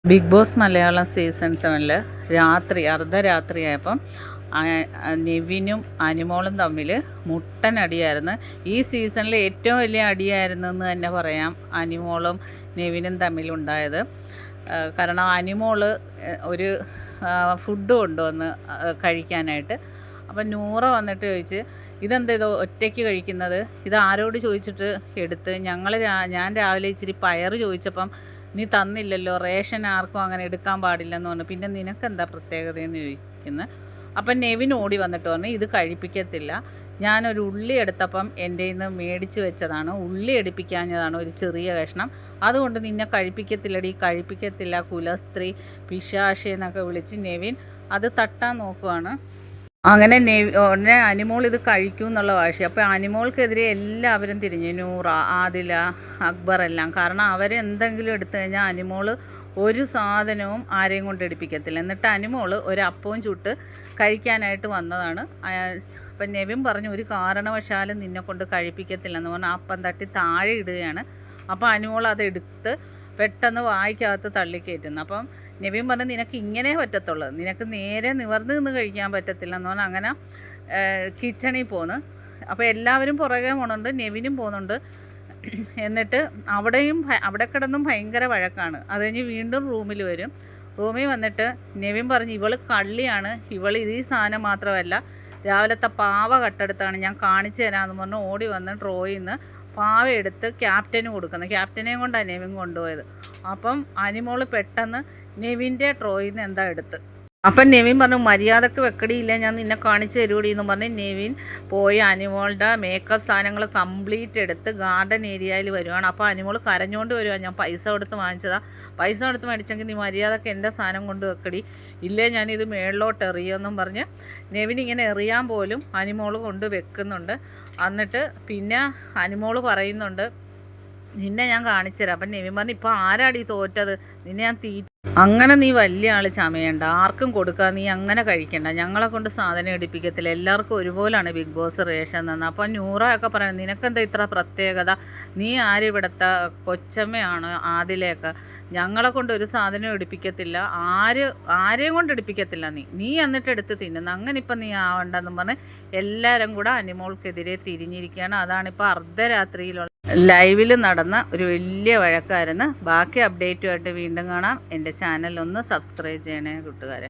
Big boss Malayalam season 7 രാത്രി അർദ്ധരാത്രിയായപ്പം നിവിനും അനിമോളും തമ്മിൽ മുട്ടനടിയായിരുന്നു. ഈ സീസണിൽ ഏറ്റവും വലിയ അടിയായിരുന്നു എന്ന് തന്നെ പറയാം അനിമോളും നിവിനും തമ്മിലുണ്ടായത്. കാരണം അനിമോള് ഒരു ഫുഡ് കൊണ്ടുവന്ന് കഴിക്കാനായിട്ട്. അപ്പം നൂറ വന്നിട്ട് ചോദിച്ച്, ഇതെന്താ ഇത് ഒറ്റയ്ക്ക് കഴിക്കുന്നത്, ഇത് ആരോട് ചോദിച്ചിട്ട് എടുത്ത്, ഞാൻ രാവിലെ ഇച്ചിരി പയർ ചോദിച്ചപ്പം നീ തന്നില്ലല്ലോ, റേഷൻ ആർക്കും അങ്ങനെ എടുക്കാൻ പാടില്ലെന്ന് പറഞ്ഞു, പിന്നെ നിനക്കെന്താ പ്രത്യേകതയെന്ന് ചോദിക്കുന്നു. അപ്പം നെവിൻ ഓടി വന്നിട്ട് പറഞ്ഞു, ഇത് കഴിപ്പിക്കത്തില്ല, ഞാനൊരു ഉള്ളി എടുത്തപ്പം എൻ്റെ നിന്ന് മേടിച്ച് വെച്ചതാണ്, ഉള്ളി എടുപ്പിക്കാഞ്ഞതാണ് ഒരു ചെറിയ കഷ്ണം, അതുകൊണ്ട് നിന്നെ കഴിപ്പിക്കത്തില്ലടി, കഴിപ്പിക്കത്തില്ല, കുലസ്ത്രീ, പിശാശി എന്നൊക്കെ വിളിച്ച് നെവിൻ അത് തട്ടാൻ നോക്കുവാണ്. അങ്ങനെ ഉടനെ അനിമോൾ ഇത് കഴിക്കും എന്നുള്ള വാശി. അപ്പോൾ അനിമോൾക്കെതിരെ എല്ലാവരും തിരിഞ്ഞു, നൂറ, ആദില, അക്ബർ എല്ലാം. കാരണം അവരെന്തെങ്കിലും എടുത്തു കഴിഞ്ഞാൽ അനിമോൾ ഒരു സാധനവും ആരെയും കൊണ്ട് എടുപ്പിക്കത്തില്ല. എന്നിട്ട് അനിമോൾ ഒരു അപ്പവും ചുട്ട് കഴിക്കാനായിട്ട് വന്നതാണ്. അപ്പം നെവിൻ പറഞ്ഞു, ഒരു കാരണവശാലും നിന്നെ കൊണ്ട് കഴിപ്പിക്കത്തില്ലെന്ന് പറഞ്ഞാൽ അപ്പം തട്ടി താഴെ ഇടുകയാണ്. അപ്പോൾ അനിമോൾ അതെടുത്ത് പെട്ടെന്ന് വായിക്കകത്ത് തള്ളിക്കയറ്റുന്നു. അപ്പം നെവിൻ പറഞ്ഞു, നിനക്ക് ഇങ്ങനെ പറ്റത്തുള്ളൂ, നിനക്ക് നേരെ നിവർന്ന് നിന്ന് കഴിക്കാൻ പറ്റത്തില്ല എന്ന് പറഞ്ഞാൽ അങ്ങനെ കിച്ചണിൽ പോന്ന്. അപ്പോൾ എല്ലാവരും പുറകെ പോകുന്നുണ്ട്, നെവിനും പോകുന്നുണ്ട്. എന്നിട്ട് അവിടെ കിടന്നും ഭയങ്കര വഴക്കാണ്. അത് കഴിഞ്ഞ് വീണ്ടും റൂമിൽ വരും. റൂമിൽ വന്നിട്ട് നെവിൻ പറഞ്ഞു, ഇവൾ കള്ളിയാണ്, ഇവൾ ഈ സാധനം മാത്രമല്ല, രാവിലത്തെ പാവ കട്ടെടുത്താണ്, ഞാൻ കാണിച്ചു തരാമെന്ന് പറഞ്ഞ് ഓടി വന്ന് ഡ്രോയിൽ നിന്ന് പാവ എടുത്ത് ക്യാപ്റ്റന് കൊടുക്കുന്നത്. ക്യാപ്റ്റനെയും കൊണ്ടാണ് നെവിൻ കൊണ്ടുപോയത്. അപ്പം അനിമോൾ പെട്ടെന്ന് നെവിൻ്റെ ഡ്രോയിൽ നിന്ന് എന്താ എടുത്ത്. അപ്പം നെവിൻ പറഞ്ഞു, മര്യാദക്ക് വെക്കടിയില്ല, ഞാൻ നിന്നെ കാണിച്ച് തരൂടി എന്ന് പറഞ്ഞ് നെവിൻ പോയി അനിമോളുടെ മേക്കപ്പ് സാധനങ്ങൾ കംപ്ലീറ്റ് എടുത്ത് ഗാർഡൻ ഏരിയയിൽ വരുവാണ്. അപ്പോൾ അനിമോൾ കരഞ്ഞുകൊണ്ട് വരുവാണ്, ഞാൻ പൈസ കൊടുത്ത് വാങ്ങിച്ചതാണ്, പൈസ കൊടുത്ത് മേടിച്ചെങ്കിൽ നീ മര്യാദക്ക് എൻ്റെ സാധനം കൊണ്ട് വെക്കടി, ഇല്ലേ ഞാനിത് മേളിലോട്ട് എറിയുമെന്നും പറഞ്ഞ് നെവിൻ ഇങ്ങനെ എറിയാൻ പോലും അനിമോൾ കൊണ്ട് വെക്കുന്നുണ്ട്. എന്നിട്ട് പിന്നെ അനിമോൾ പറയുന്നുണ്ട്, നിന്നെ ഞാൻ കാണിച്ചു തരാം. അപ്പം നെവിൻ പറഞ്ഞു, ഇപ്പോൾ ആരാടി തോറ്റത്, നിന്നെ ഞാൻ അങ്ങനെ നീ വലിയ ആൾ ചമയണ്ട, ആർക്കും കൊടുക്കുക, നീ അങ്ങനെ കഴിക്കണ്ട, ഞങ്ങളെ കൊണ്ട് സാധനം എടുപ്പിക്കത്തില്ല, എല്ലാവർക്കും ഒരുപോലാണ് ബിഗ് ബോസ് റേഷൻ തന്നെ. അപ്പോൾ നൂറയൊക്കെ പറയുന്നത്, നിനക്കെന്താ ഇത്ര പ്രത്യേകത, നീ ആരിവിടുത്തെ കൊച്ചമ്മയാണ് ആദിലേക്ക്, ഞങ്ങളെ കൊണ്ട് ഒരു സാധനം എടുപ്പിക്കത്തില്ല, ആരെയും കൊണ്ട് എടുപ്പിക്കത്തില്ല, നീ എന്നിട്ട് എടുത്ത് തിന്നുന്നു, അങ്ങനെ ഇപ്പം നീ ആവണ്ടെന്നും പറഞ്ഞ് എല്ലാവരും കൂടെ അനിമോൾക്കെതിരെ തിരിഞ്ഞിരിക്കുകയാണ്. അതാണിപ്പോൾ അർദ്ധരാത്രിയിലുള്ള ലൈവിൽ നടന്ന ഒരു വലിയ വഴക്കായിരുന്നു. ബാക്കി അപ്ഡേറ്റുമായിട്ട് വീണ്ടും കാണാം. എൻ്റെ ചാനൽ ഒന്ന് സബ്സ്ക്രൈബ് ചെയ്യണേ കൂട്ടുകാരെ.